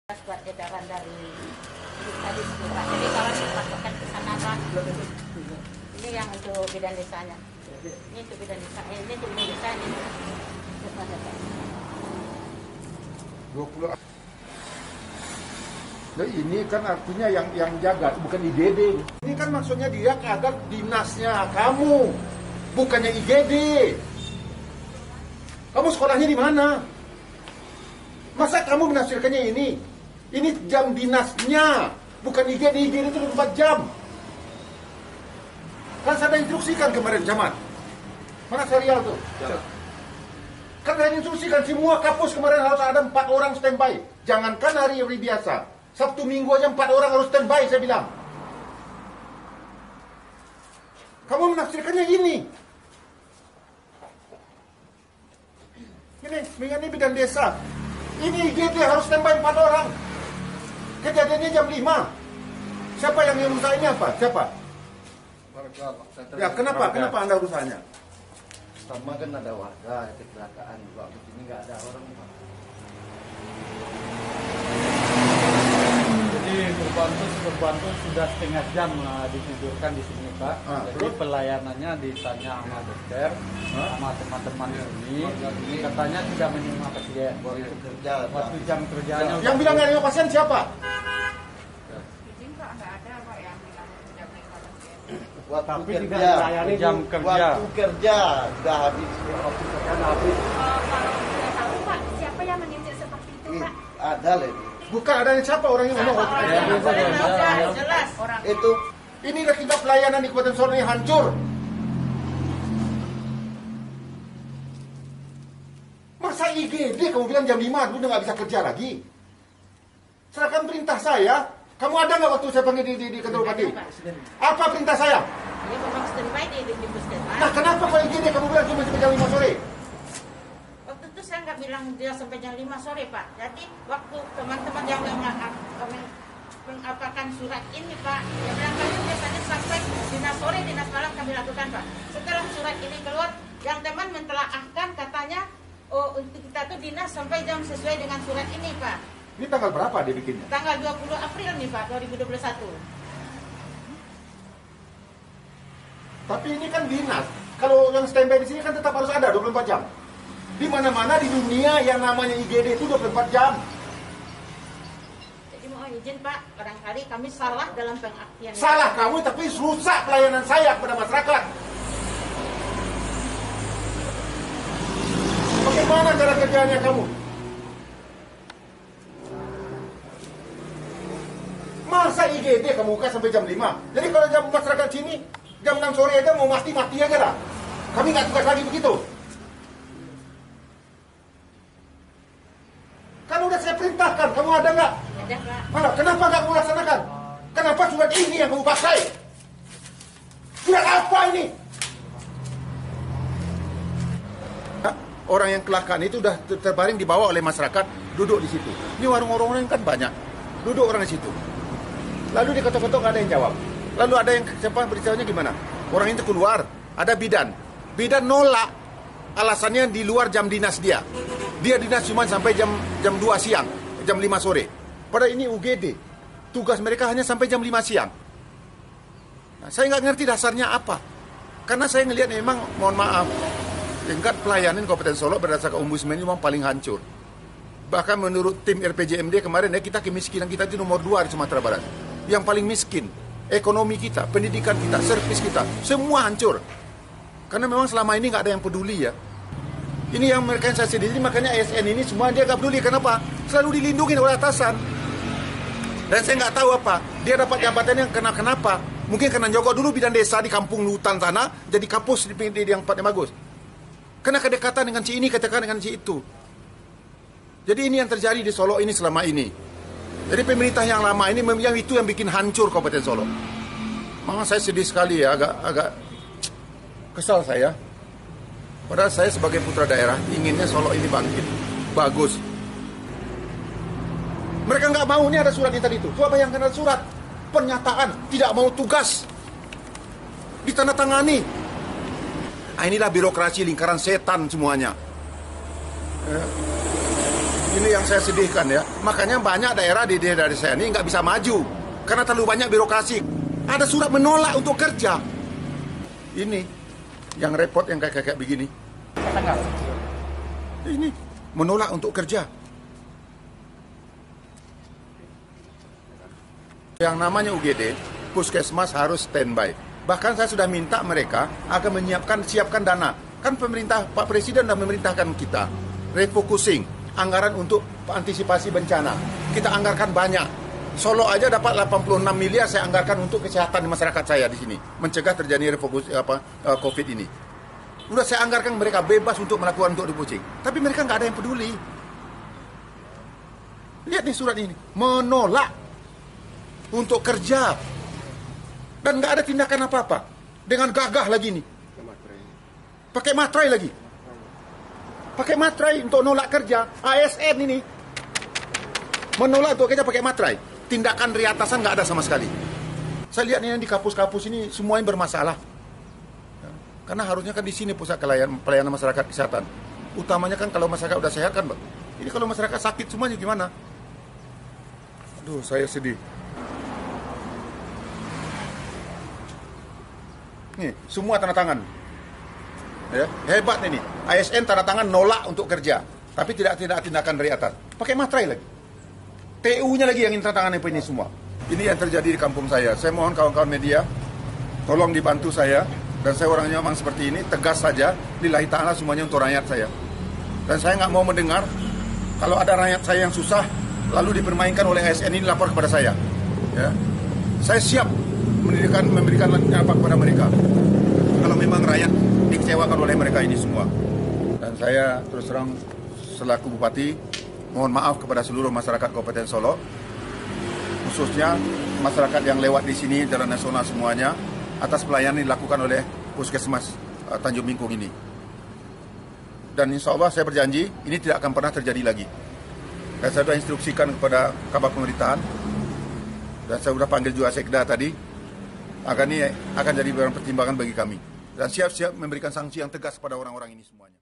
Buat edaran dari tadi itu Pak. Jadi kalau dipasokkan ke sana Pak, ini yang untuk bidan desanya. Ini untuk bidan desa, ini untuk bidan desa ini. 20. Nah, ini kan artinya yang jaga, bukan IGD. Ini kan maksudnya dia agar dinasnya kamu, bukannya IGD. Kamu sekolahnya di mana? Masa kamu menafsirkannya ini? Ini jam dinasnya, bukan IGD. IGD itu 24 jam. Kan saya instruksikan kemarin, Camat. Mana serial tuh? Kan saya instruksikan semua kapus kemarin harus ada 4 orang standby. Jangankan hari-hari biasa. Sabtu Minggu aja 4 orang harus standby, saya bilang. Kamu menafsirkannya ini. Ini bidan desa. Ini IGD harus standby 4 orang. Kejadiannya jam 5. Siapa yang rusak ini apa? Siapa? Warga, Pak. Ya, kenapa? Warga. Kenapa Anda urusannya? Pertama kan ada warga kecelakaan juga, begini nggak ada orang, Pak. Jadi korban tuh sudah setengah jam ditidurkan di sini Pak. Jadi terus? pelayanannya ditanya sama dokter, sama teman-teman ini, katanya tidak menerima pasien. Waktu kerja, Waktu jam kerjanya. Yang bilang nggak ada pasien siapa? Izin Pak, nggak ada Pak yang bilang tidak boleh pasien. waktu Tapi tidak kerja, dilayani jam kerja. waktu kerja sudah habis, waktu kerja sudah habis. Kalau tidak tahu Pak, siapa yang menginjak seperti itu Pak? Ada lagi. Bukan ada siapa orang yang ngomong. Jelas orang. Itu Inilah kita pelayanan di Kabupaten Solo ini hancur. Masa IGD kamu bilang jam 5 dulu udah nggak bisa kerja lagi? Serahkan perintah saya. Kamu ada nggak waktu saya panggil di kantor bupati? Apa perintah saya? Dia memang standby di puskesmas. Nah kenapa kalau IGD kamu bilang cuma sampai jam 5 sore? Waktu itu saya nggak bilang dia sampai jam 5 sore Pak. Jadi waktu teman-teman yang mengapakan surat ini Pak, dia bilang kami biasanya sampai dinas sore, dinas malam kami lakukan Pak. Setelah surat ini keluar, yang teman mentelaahkan katanya, oh untuk kita tuh dinas sampai jam sesuai dengan surat ini Pak. Ini tanggal berapa dia bikinnya? Tanggal 20 April nih Pak, 2021. Tapi ini kan dinas. Kalau yang standby di sini kan tetap harus ada 24 jam. Di mana-mana di dunia yang namanya IGD itu 24 jam. Jadi mohon izin Pak, barangkali kami salah dalam pengartian. Salah kamu tapi rusak pelayanan saya kepada masyarakat. Bagaimana cara kerjanya kamu? Masa IGD kamu buka sampai jam 5? Jadi kalau jam masyarakat sini, jam 6 sore aja mau mati-mati aja lah. Kami nggak tugas lagi begitu. Kan udah saya perintahkan, kamu ada nggak? Ada Pak. Mana? Kenapa nggak kamu laksanakan? Kenapa surat ini yang kamu pakai? Surat apa ini? Orang yang kecelakaan itu sudah terbaring dibawa oleh masyarakat, duduk di situ. Ini warung-warung kan banyak, duduk orang di situ. Lalu diketok-ketok nggak ada yang jawab. Lalu ada yang siapa beritanya gimana? Orang itu keluar, ada bidan. Bidan nolak, alasannya di luar jam dinas dia. Dia dinas cuma sampai jam 2 siang, jam 5 sore. Padahal ini UGD. Tugas mereka hanya sampai jam 5 siang. Nah, saya nggak ngerti dasarnya apa. Karena saya ngelihat memang, mohon maaf, tingkat pelayanan Kabupaten Solo berdasarkan Ombudsman ini memang paling hancur. Bahkan menurut tim RPJMD kemarin kita kemiskinan kita itu nomor 2 di Sumatera Barat. Yang paling miskin, ekonomi kita, pendidikan kita, servis kita, semua hancur. Karena memang selama ini nggak ada yang peduli ya. Ini yang mereka yang saya sendiri, makanya ASN ini semua dia nggak peduli. Kenapa? Selalu dilindungi oleh atasan. Dan saya nggak tahu apa, dia dapat jabatan yang kenapa? Mungkin karena Joko dulu bidan desa di kampung hutan sana, jadi kapus di yang tempatnya bagus. Karena kedekatan dengan si ini, kedekatan dengan si itu. Jadi ini yang terjadi di Solo ini selama ini. Jadi pemerintah yang lama ini yang itu yang bikin hancur Kabupaten Solo. Memang saya sedih sekali ya, agak kesal saya. Padahal saya sebagai putra daerah inginnya Solo ini bangkit, bagus. Mereka nggak mau, ini ada surat ini tadi itu. Coba bayangkan ada surat pernyataan tidak mau tugas, ditandatangani. Nah, inilah birokrasi lingkaran setan semuanya. Ini yang saya sedihkan ya. Makanya banyak daerah di daerah saya ini nggak bisa maju karena terlalu banyak birokrasi. Ada surat menolak untuk kerja. Ini yang repot yang kayak begini. Ini menolak untuk kerja. Yang namanya UGD, puskesmas harus standby. Bahkan saya sudah minta mereka akan siapkan dana. Kan pemerintah, Pak Presiden sudah memerintahkan kita refocusing anggaran untuk antisipasi bencana. Kita anggarkan banyak. Solo aja dapat 86 miliar saya anggarkan untuk kesehatan masyarakat saya di sini, mencegah terjadi COVID ini. Udah saya anggarkan mereka bebas untuk melakukan untuk refocusing. Tapi mereka nggak ada yang peduli. Lihat nih surat ini, menolak untuk kerja. Dan nggak ada tindakan apa-apa. Dengan gagah lagi nih. Pakai materai lagi. Pakai materai untuk nolak kerja. ASN ini. Menolak untuk kerja pakai materai. Tindakan riatasan nggak ada sama sekali. Saya lihat ini di kampus-kampus ini semuanya bermasalah. Karena harusnya kan di sini pusat pelayanan masyarakat kesehatan. Utamanya kan kalau masyarakat udah sehat kan, Bang. Ini kalau masyarakat sakit semuanya gimana? Aduh, saya sedih. Nih, semua tanda tangan. Ya, hebat ini. ASN tanda tangan nolak untuk kerja, tapi tidak tindakan dari atas. Pakai materai lagi. TU-nya lagi yang tanda tangan ini semua. Ini yang terjadi di kampung saya. Saya mohon kawan-kawan media, tolong dibantu saya. Dan saya orangnya memang seperti ini, tegas saja. Lillahi ta'ala semuanya untuk rakyat saya. Dan saya nggak mau mendengar kalau ada rakyat saya yang susah, lalu dipermainkan oleh ASN ini lapor kepada saya. Ya. Saya siap memberikan apa kepada mereka kalau memang rakyat dikecewakan oleh mereka ini semua. Dan saya terus terang selaku bupati mohon maaf kepada seluruh masyarakat Kabupaten Solo, khususnya masyarakat yang lewat di sini jalan nasional semuanya, atas pelayanan yang dilakukan oleh Puskesmas Tanjung Bingkung ini. Dan insya Allah saya berjanji ini tidak akan pernah terjadi lagi. Dan saya sudah instruksikan kepada Kabak Pemerintahan dan saya sudah panggil juga Sekda tadi. Akan ini akan jadi barang pertimbangan bagi kami dan siap-siap memberikan sanksi yang tegas pada orang-orang ini semuanya.